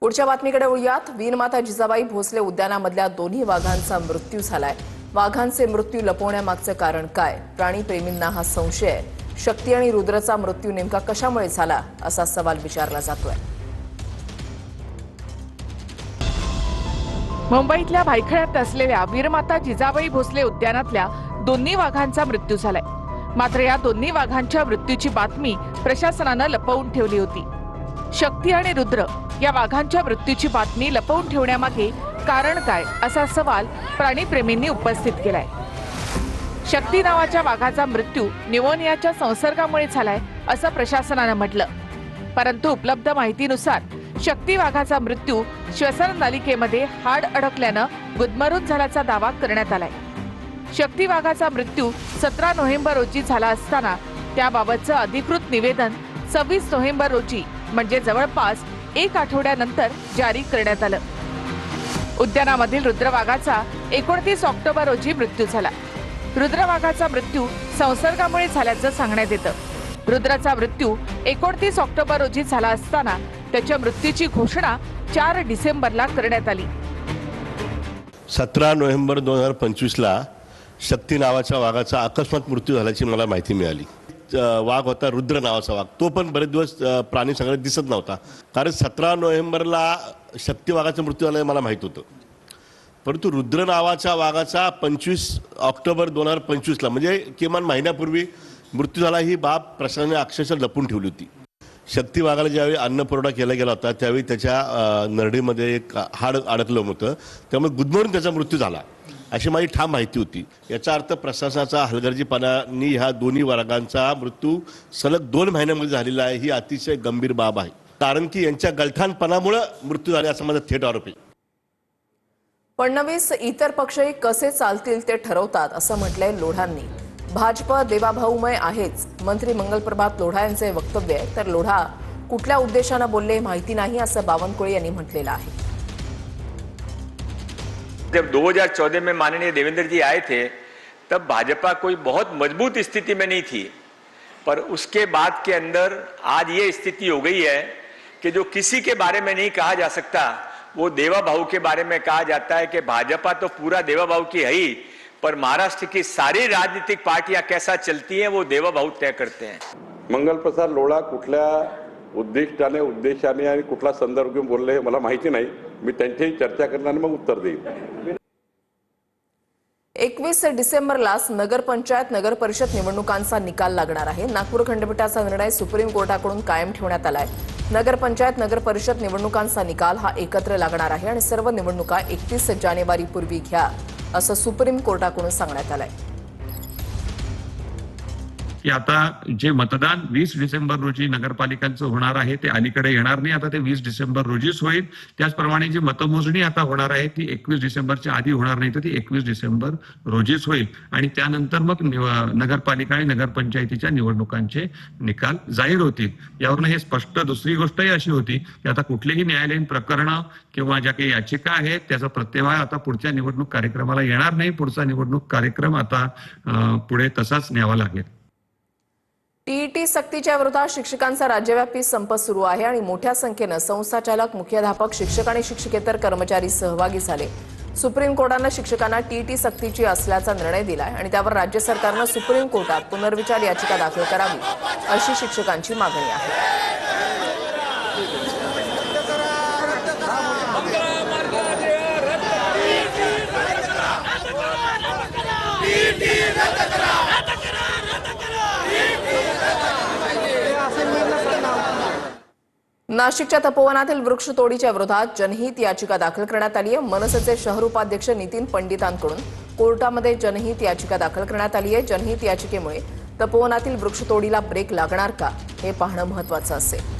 पुढच्या बातमीकडे वळूयात। वीरमाता जिजाबाई भोसले उद्यानामधल्या दोन्ही वाघांचा मृत्यू झालाय। वाघांचे मृत्यू लपवण्यामागचं कारण काय? प्राणीप्रेमींना हा संशय आहे। शक्ती आणि रुद्रचा मृत्यू नेमका कशामुळे झाला असा सवाल विचारला जातोय। मुंबईतल्या भायखळ्यात असलेल्या वीरमाता जिजाबाई भोसले उद्यानातल्या दोन्ही वाघांचा मृत्यू झालाय। मात्र या दोन्ही वाघांच्या मृत्यूची बातमी प्रशासनानं लपवून ठेवली होती। शक्ती आणि रुद्र या वाघांच्या मृत्यूची बातमी लपवून ठेवण्यामागे कारण काय असा सवाल प्राणीप्रेमींनी उपस्थित केलाय। शक्ती नावाच्या वाघाचा मृत्यू न्यूमोनियाच्या संसर्गामुळे झालाय असं प्रशासनानं म्हटलं, परंतु उपलब्ध माहितीनुसार शक्ती वाघाचा मृत्यू श्वसन नलिकेमध्ये हाड अडकल्यानं गुदमरून झाल्याचा दावा करण्यात आलाय। शक्ती वाघाचा मृत्यू 17 नोव्हेंबर रोजी झाला असताना त्याबाबतचं अधिकृत निवेदन 26 नोव्हेंबर रोजी म्हणजे जवळपास एक आठवड्यानंतर जारी करण्यात आलं। उद्यानामधील रुद्रवाघाचा 29 ऑक्टोबर रोजी मृत्यू झाला। रुद्रवाघाचा मृत्यू संसर्गामुळे झाल्याचं सांगण्यात येतं। रुद्राचा मृत्यू 29 ऑक्टोबर रोजी झाला असताना त्याच्या मृत्यूची घोषणा 4 डिसेंबरला करण्यात आली। 17 नोव्हेंबर 2025 ला शक्ती नावाच्या वाघाचा अकस्मात मृत्यू झाल्याची मला माहिती मिळाली। वाघ होता रुद्र नावाचा वाघ, तो पण बरेच दिवस प्राणी संग्रहालयात दिसत नव्हता, कारण 17 नोव्हेंबरला शक्ती वाघाचा मृत्यू झाला मला माहीत होतं। परंतु रुद्र नावाच्या वाघाचा 25 ऑक्टोबर 2025 ला म्हणजे किमान महिन्यापूर्वी मृत्यू झाला ही बाब प्रशासनाने अक्षरशः लपून ठेवली होती। शक्ती वाघाला ज्यावेळी अन्न पुरवठा केला गेला होता त्यावेळी त्याच्या नरडीमध्ये एक हाड अडकलं होतं, त्यामुळे गुदमरून त्याचा मृत्यू झाला अशी माझी ठाम माहिती होती। याचा अर्थ प्रशासनाचा हलगर्जीपणाने ह्या दोन्ही वाघांचा मृत्यू सलग 2 महिन्यांमध्ये झालेला आहे ही अतिशय गंभीर बाब आहे, कारण की यांच्या गलथानपणामुळे मृत्यू झाले असा माझा थेट आरोप आहे। फडणवीस इतर पक्षही कसे चालतील ते ठरवतात असं म्हटलंय लोढांनी। भाजप देवाभाऊमय आहेच मंत्री मंगलप्रभात लोढा यांचे वक्तव्य आहे, तर लोढा कुठल्या उद्देशानं बोलले माहिती नाही असं बावनकुळे यांनी म्हटलेलं आहे। जब 2014 में माननीय देवेंद्र जी आए थे तब भाजपा कोई बहुत मजबूत स्थिति में नहीं थी, पर उसके बाद के अंदर आज ये स्थिति हो गई है कि जो किसी के बारे में नहीं कहा जा सकता वो देवा भाऊ के बारे में कहा जाता है कि भाजपा तो पूरा देवा भाऊ की है ही, पर महाराष्ट्र की सारी राजनीतिक पार्टियां कैसा चलती हैं वो देवा भाऊ तय करते हैं। मंगलप्रसाद लोढा कुठल्या उद्देशाने आणि कुठला संदर्भ घेऊन बोलले मला माहिती नाही, मी त्यांच्याशी चर्चा करणार आणि मग उत्तर देईन। 21 डिसेंबरलाच नगरपंचायत नगर परिषद निवडणुकांचा निकाल लागणार आहे। नागपूर खंडपीठाचा निर्णय सुप्रीम कोर्टाकडून कायम ठेवण्यात आलाय। नगरपंचायत नगर परिषद निवडणुकांचा निकाल हा एकत्र लागणार आहे आणि सर्व निवडणुका 31 जानेवारीपूर्वी घ्या असं सुप्रीम कोर्टाकडून सांगण्यात आलंय। की आता जे मतदान 20 डिसेंबर रोजी नगरपालिकांचं होणार आहे ते अलीकडे येणार नाही, आता ते 20 डिसेंबर रोजीच होईल। त्याचप्रमाणे जी मतमोजणी आता होणार आहे ती 21 डिसेंबरच्या आधी होणार नाही, तर ती 21 डिसेंबर रोजीच होईल आणि त्यानंतर मग नगरपालिका आणि नगरपंचायतीच्या निवडणुकांचे निकाल जाहीर होतील। यावरून हे स्पष्ट दुसरी गोष्टही अशी होती की आता कुठलीही न्यायालयीन प्रकरणं किंवा ज्या काही याचिका आहेत त्याचा प्रत्यवाय आता पुढच्या निवडणूक कार्यक्रमाला येणार नाही। पुढचा निवडणूक कार्यक्रम आता पुढे तसाच न्यावा लागेल। टीईटी सक्तीच्या विरोधात शिक्षकांचा राज्यव्यापी संप सुरू आहे आणि मोठ्या संख्येनं संस्थाचालक, मुख्याध्यापक, शिक्षक आणि शिक्षकेतर कर्मचारी सहभागी झाले। सुप्रीम कोर्टानं शिक्षकांना टीईटी सक्तीची असल्याचा निर्णय दिलाय आणि त्यावर राज्य सरकारनं सुप्रीम कोर्टात पुनर्विचार याचिका दाखल करावी अशी शिक्षकांची मागणी आहे। नाशिकच्या तपोवनातील वृक्षतोडीच्या विरोधात जनहित याचिका दाखल करण्यात आली आहे। मनसेचे शहर उपाध्यक्ष नितीन पंडितांकडून कोर्टामध्ये जनहित याचिका दाखल करण्यात आली आहे। जनहित याचिकेमुळे तपोवनातील वृक्षतोडीला ब्रेक लागणार का हे पाहणं महत्त्वाचं असेल।